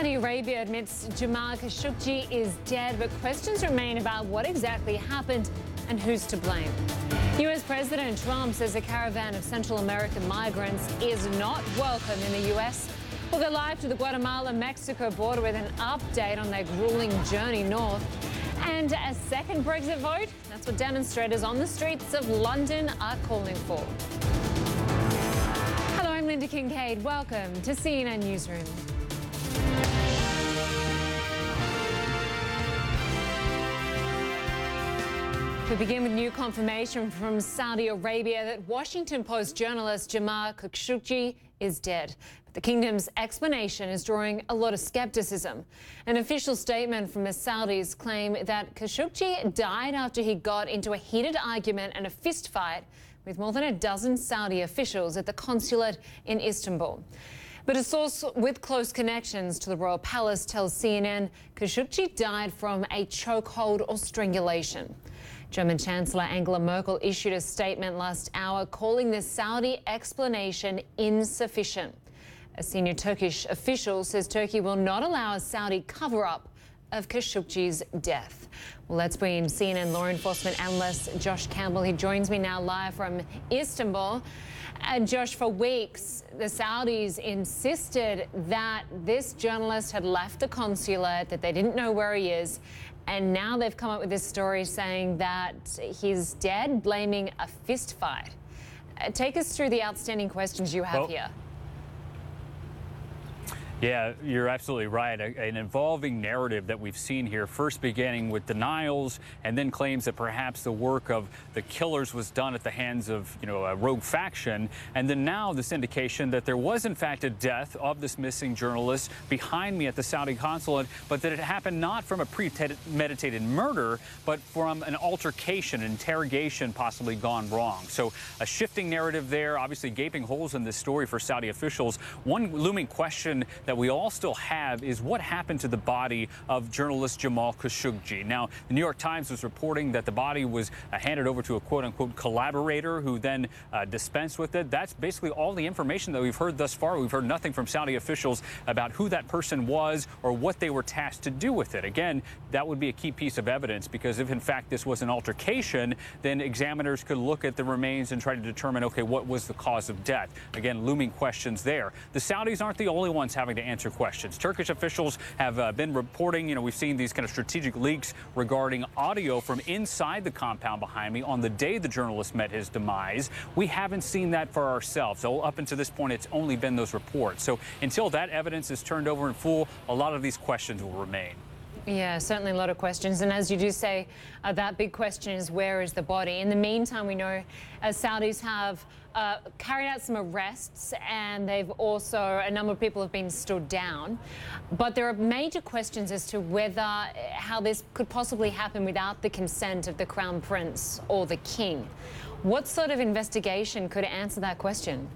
Saudi Arabia admits Jamal Khashoggi is dead, but questions remain about what exactly happened and who's to blame. US President Trump says a caravan of Central American migrants is not welcome in the US. We'll go live to the Guatemala-Mexico border with an update on their grueling journey north. And a second Brexit vote? That's what demonstrators on the streets of London are calling for. Hello, I'm Lynda Kinkade. Welcome to CNN Newsroom. We begin with new confirmation from Saudi Arabia that Washington Post journalist Jamal Khashoggi is dead. But the kingdom's explanation is drawing a lot of skepticism. An official statement from the Saudis claim that Khashoggi died after he got into a heated argument and a fist fight with more than a dozen Saudi officials at the consulate in Istanbul. But a source with close connections to the royal palace tells CNN Khashoggi died from a chokehold or strangulation. German Chancellor Angela Merkel issued a statement last hour calling the Saudi explanation insufficient. A senior Turkish official says Turkey will not allow a Saudi cover-up of Khashoggi's death. Well, let's bring in CNN law enforcement analyst Josh Campbell. He joins me now live from Istanbul. Josh, for weeks, the Saudis insisted that this journalist had left the consulate, that they didn't know where he is. And now they've come up with this story saying that he's dead, blaming a fist fight. Take us through the outstanding questions you have here. Yeah, you're absolutely right. An evolving narrative that we've seen here, first beginning with denials and then claims that perhaps the work of the killers was done at the hands of, a rogue faction. And then now this indication that there was, in fact, a death of this missing journalist behind me at the Saudi consulate, but that it happened not from a premeditated murder, but from an altercation, an interrogation possibly gone wrong. So a shifting narrative there, obviously gaping holes in this story for Saudi officials. One looming question that we all still have is what happened to the body of journalist Jamal Khashoggi. Now, the New York Times was reporting that the body was handed over to a quote-unquote collaborator who then dispensed with it. That's basically all the information that we've heard thus far. We've heard nothing from Saudi officials about who that person was or what they were tasked to do with it. Again, that would be a key piece of evidence, because if in fact this was an altercation, then examiners could look at the remains and try to determine, okay, what was the cause of death? Again, looming questions there. The Saudis aren't the only ones having to answer questions. Turkish officials have been reporting, we've seen these kind of strategic leaks regarding audio from inside the compound behind me on the day the journalist met his demise. We haven't seen that for ourselves. So up until this point, it's only been those reports. So until that evidence is turned over in full, a lot of these questions will remain. Yeah, certainly a lot of questions. And as you do say, that big question is, where is the body? In the meantime, we know Saudis have carried out some arrests, and they've also, a number of people have been stood down. But there are major questions as to how this could possibly happen without the consent of the Crown Prince or the King. What sort of investigation could answer that question?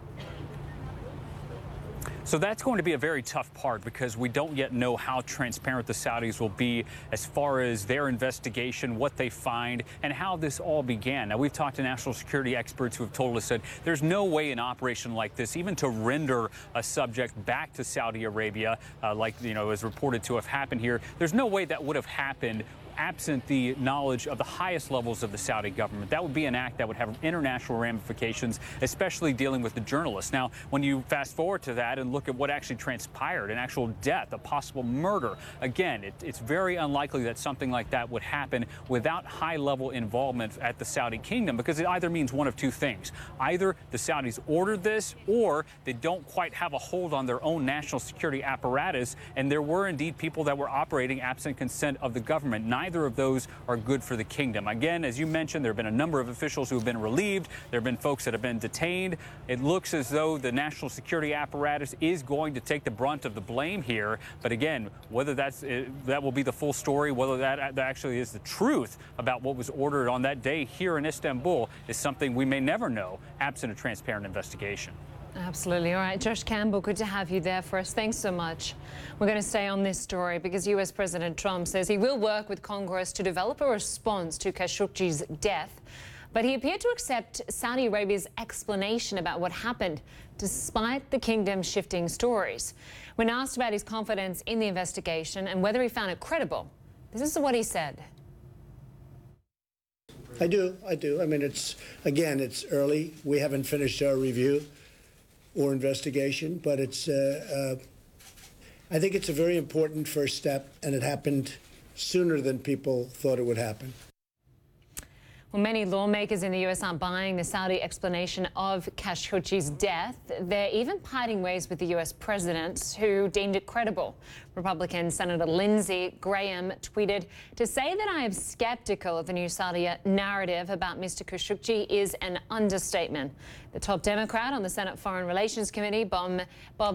So that's going to be a very tough part, because we don't yet know how transparent the Saudis will be as far as their investigation, what they find, and how this all began. Now, we've talked to national security experts who have told us that there's no way an operation like this, even to render a subject back to Saudi Arabia, like, is reported to have happened here, there's no way that would have happened absent the knowledge of the highest levels of the Saudi government. That would be an act that would have international ramifications, especially dealing with the journalists. Now, when you fast forward to that and look at what actually transpired, an actual death, a possible murder, again, it's very unlikely that something like that would happen without high-level involvement at the Saudi kingdom, because it either means one of two things. Either the Saudis ordered this, or they don't quite have a hold on their own national security apparatus, and there were indeed people that were operating absent consent of the government. Neither of those are good for the kingdom. Again, as you mentioned, there have been a number of officials who have been relieved. There have been folks that have been detained. It looks as though the national security apparatus is going to take the brunt of the blame here. But again, whether that will be the full story, whether that actually is the truth about what was ordered on that day here in Istanbul, is something we may never know, absent a transparent investigation. Absolutely. All right, Josh Campbell, good to have you there for us. Thanks so much. We're going to stay on this story because US President Trump says he will work with Congress to develop a response to Khashoggi's death. But he appeared to accept Saudi Arabia's explanation about what happened, despite the kingdom's shifting stories. When asked about his confidence in the investigation and whether he found it credible, this is what he said. I do. I mean, it's early. We haven't finished our review or investigation, but I think it's a very important first step, and it happened sooner than people thought it would happen. Well, many lawmakers in the U.S. aren't buying the Saudi explanation of Khashoggi's death. They're even parting ways with the U.S. president, who deemed it credible. Republican Senator Lindsey Graham tweeted, "To say that I am skeptical of the new Saudi narrative about Mr. Khashoggi is an understatement." The top Democrat on the Senate Foreign Relations Committee, Bob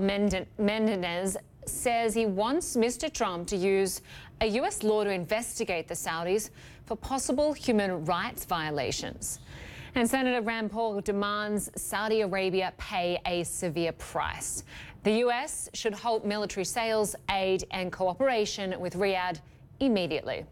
Menendez, says he wants Mr. Trump to use a U.S. law to investigate the Saudis for possible human rights violations. And Senator Rand Paul demands Saudi Arabia pay a severe price. The U.S. should halt military sales, aid and cooperation with Riyadh immediately.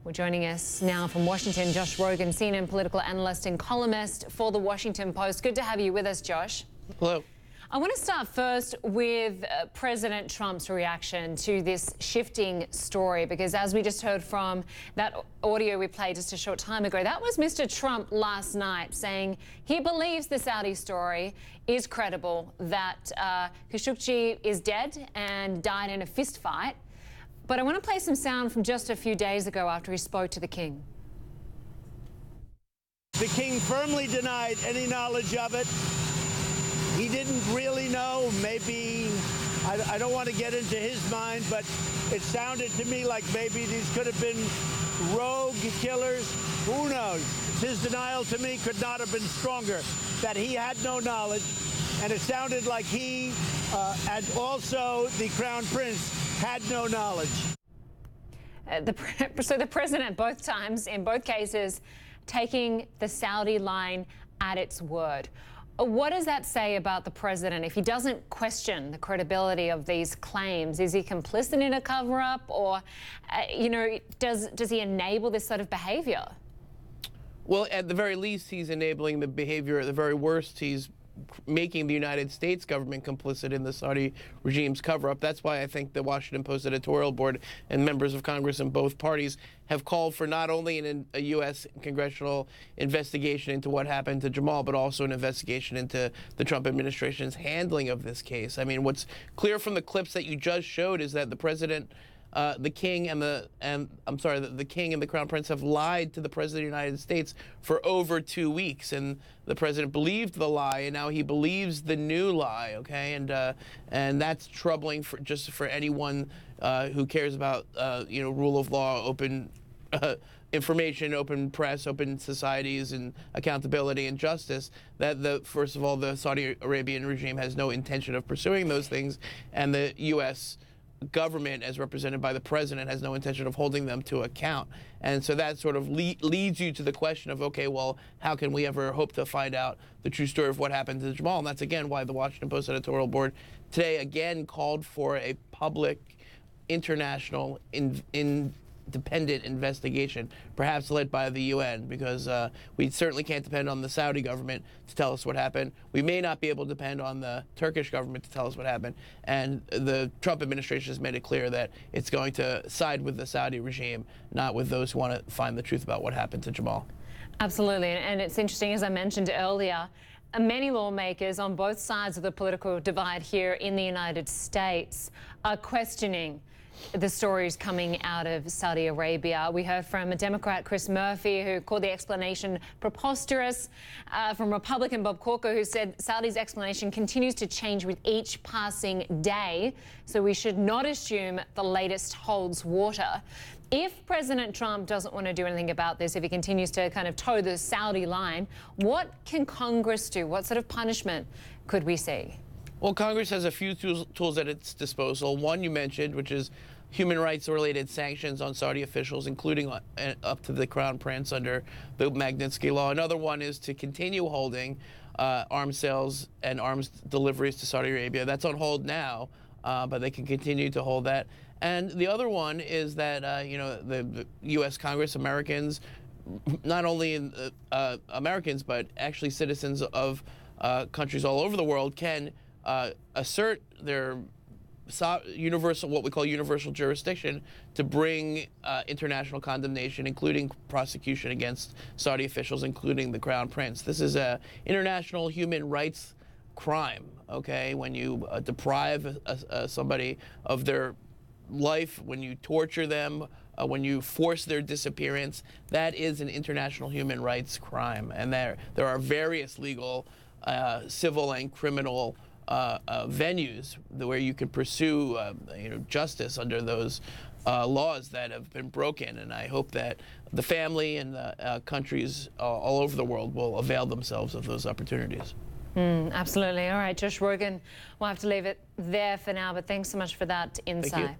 Well, joining us now from Washington, Josh Rogin, CNN political analyst and columnist for The Washington Post. Good to have you with us, Josh. Hello. I want to start first with President Trump's reaction to this shifting story, because as we just heard from that audio we played just a short time ago, that was Mr. Trump last night saying he believes the Saudi story is credible, that Khashoggi is dead and died in a fist fight. But I want to play some sound from just a few days ago after he spoke to the king. The king firmly denied any knowledge of it. He didn't really know. Maybe, I don't want to get into his mind, but it sounded to me like maybe these could have been rogue killers. Who knows? His denial to me could not have been stronger, that he had no knowledge. And it sounded like he and also the crown prince had no knowledge. So the president both times, in both cases, taking the Saudi line at its word. What does that say about the president? If he doesn't question the credibility of these claims, is he complicit in a cover-up, or, does he enable this sort of behavior? Well, at the very least, he's enabling the behavior. At the very worst, he's making the United States government complicit in the Saudi regime's cover-up. That's why I think the Washington Post editorial board and members of Congress in both parties have called for not only a U.S. congressional investigation into what happened to Jamal, but also an investigation into the Trump administration's handling of this case. I mean, what's clear from the clips that you just showed is that the president, the king and the king and the crown prince have lied to the president of the United States for over 2 weeks, and the president believed the lie, and now he believes the new lie. Okay, and that's troubling for anyone who cares about rule of law, open information, open press, open societies, and accountability and justice. That first of all, the Saudi Arabian regime has no intention of pursuing those things, and the U.S. government, as represented by the president, has no intention of holding them to account. And so that sort of leads you to the question of, okay, well, how can we ever hope to find out the true story of what happened to Jamal? And that's, again, why the Washington Post editorial board today, again, called for a public, international, independent investigation, perhaps led by the UN, because we certainly can't depend on the Saudi government to tell us what happened. We may not be able to depend on the Turkish government to tell us what happened. And the Trump administration has made it clear that it's going to side with the Saudi regime, not with those who want to find the truth about what happened to Jamal. Absolutely. And it's interesting, as I mentioned earlier, many lawmakers on both sides of the political divide here in the United States are questioning the stories coming out of Saudi Arabia. We heard from a Democrat, Chris Murphy, who called the explanation preposterous, from Republican Bob Corker, who said Saudi's explanation continues to change with each passing day, so we should not assume the latest holds water. If President Trump doesn't want to do anything about this, if he continues to kind of toe the Saudi line, what can Congress do? What sort of punishment could we see? Well, Congress has a few tools at its disposal. One you mentioned, which is human rights-related sanctions on Saudi officials, including up to the crown prince under the Magnitsky Law. Another one is to continue holding arms sales and arms deliveries to Saudi Arabia. That's on hold now, but they can continue to hold that. And the other one is that the U.S. Congress, Americans, not only Americans, but actually citizens of countries all over the world can assert their universal, what we call universal jurisdiction, to bring international condemnation, including prosecution against Saudi officials, including the Crown Prince. This is an international human rights crime, okay? When you deprive somebody of their life, when you torture them, when you force their disappearance, that is an international human rights crime. And there are various legal, civil and criminal venues where you can pursue justice under those laws that have been broken. And I hope that the family and the countries all over the world will avail themselves of those opportunities. Absolutely. All right, Josh Rogin, we'll have to leave it there for now, but thanks so much for that insight. Thank you.